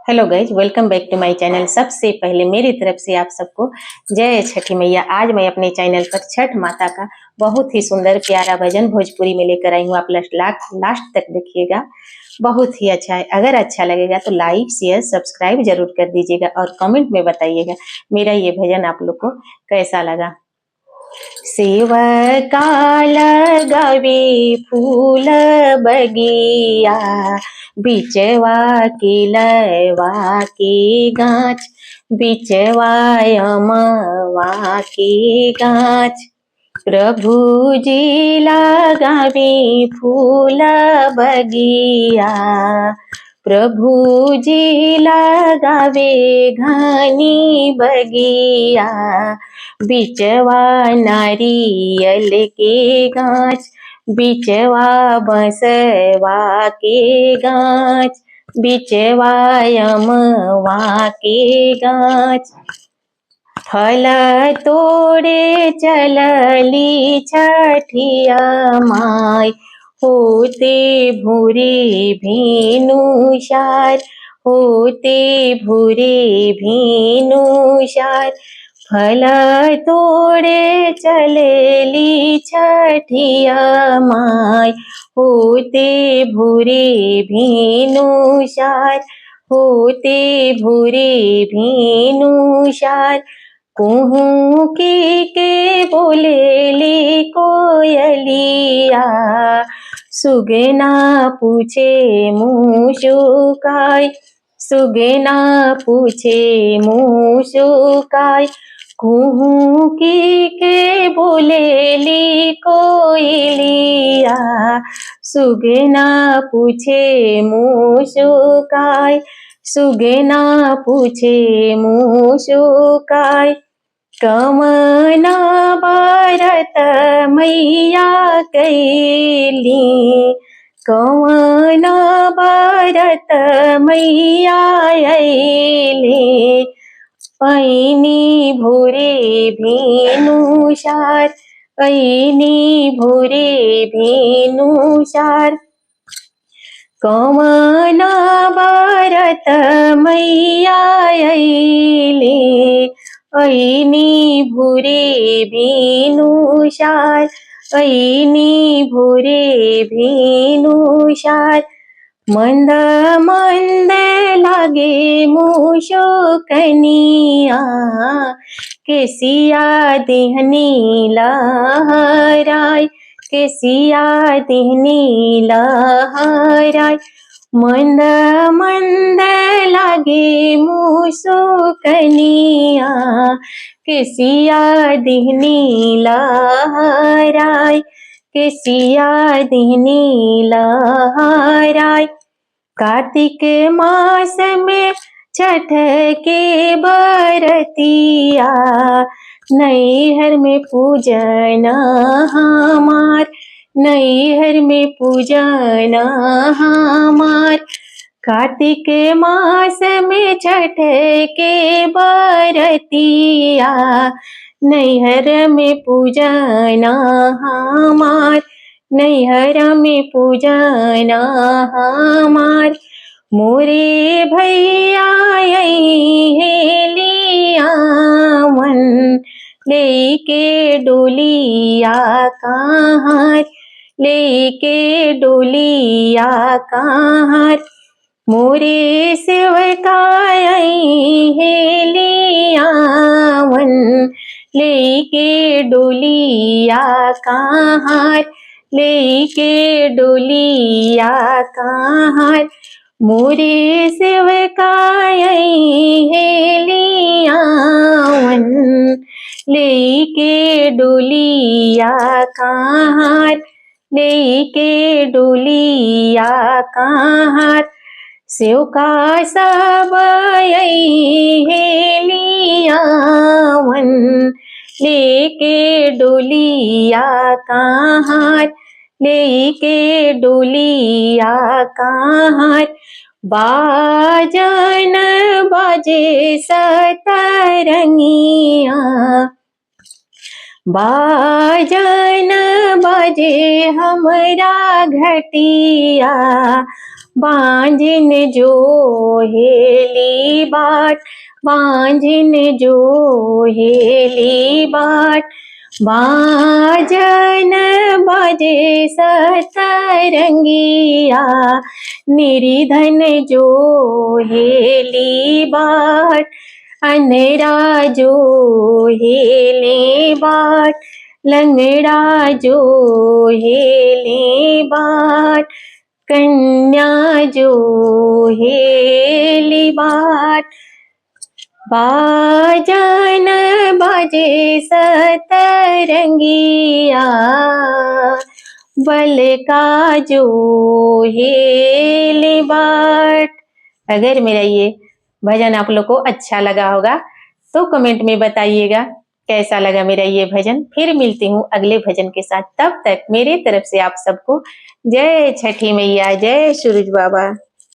Hello guys, welcome back to my channel. सबसे पहले मेरी तरफ से आप सबको जय छठी मैया। आज मैं अपने चैनल पर छठ माता का बहुत ही सुंदर प्यारा भजन भोजपुरी में लेकर आई हूँ। आप लास्ट तक देखिएगा, बहुत ही अच्छा है। अगर अच्छा लगेगा तो लाइक शेयर सब्सक्राइब जरूर कर दीजिएगा और कमेंट में बताइएगा मेरा ये भजन आप लोग को कैसा लगा। सेवका लगावे फूल बगिया, बिचवा के लवा के गाछ, बिचवा अमवा के गाछ। प्रभु जी लगावे फूल बगिया, प्रभु जी लगावे घनी बगिया, बिचवा नारियल के गाछ, बिचवा बसवा के गाछ, बिचवा अमवा के गाछ। फल तोड़े चलली छठिया माय, होते भूरे भेनुषार, होते भूरे भेनुषार। फल तोड़े चलली छठिया माय, होते भूरे भेनुषार, होते भूरे भेनुषार। कुहू के बोलेली कोयलिया, सुगना पूछे मूषुकाय, सुगना पूछे मूषुकाय। कुहू के बोलेली कोयलिया, सुगना पूछे मूषुकाय, सुगना पूछे मूषुकाय। कमना भारत मैया कैली, कमना भारत मैया अइली। ऐनी भूरे भेनुषार, ऐनी भूरे भेनुषार। कमना भारत मैया अइली, ऐनी भूरे भेनुषार, ऐनी भूरे भेनुषार। मंद मंद लागे मूषकनिया, केसिया देहनी लहराय, केसिया देहनी लहराय। मंद मंद लागे मूषकनिया, केसिया देहनी लहराय, केसिया देहनी लहराय। कार्तिक मास में छठ के बरतिया, नैहर में पूजन हमार, नैहर में पूजन हमार। कार्तिक मास में छठ के बरतिया, नैहर में पूजन हमार, नैहर में पूजन हमार। मोरे भैया लियावन, लेके डोलिया कहाँ, लेके डोलिया कहाँ। मोरे सेवकाय लियावन, लेके डोलिया कहाँ, लेके डोलिया कहाँ। मोरे सेवकाय लियावन, लेके डोलिया कहाँ, लेके डोलिया कहाँ। सेवका सब लियावन, लेके डोलिया कहाँ, लेके डोलिया कहाँ। बाजन बाजे सतरंगिया, बाजन बजे हमरा घटिया, बांझिन जो हेली बाट, बांझिन जो हेली बाट, बाजन बाजे सतरंगिया, निर्धन जो हेली बाट, अनरा जो हेले बाट, लंगड़ा जो हेले बाट, कन्या जो हेली बाट, बाजन बाजे सतरंगिया, बल का जो हेली बाट। अगर मेरा ये भजन आप लोग को अच्छा लगा होगा तो कमेंट में बताइएगा कैसा लगा मेरा ये भजन। फिर मिलती हूँ अगले भजन के साथ, तब तक मेरे तरफ से आप सबको जय छठी मैया, जय सूरज बाबा।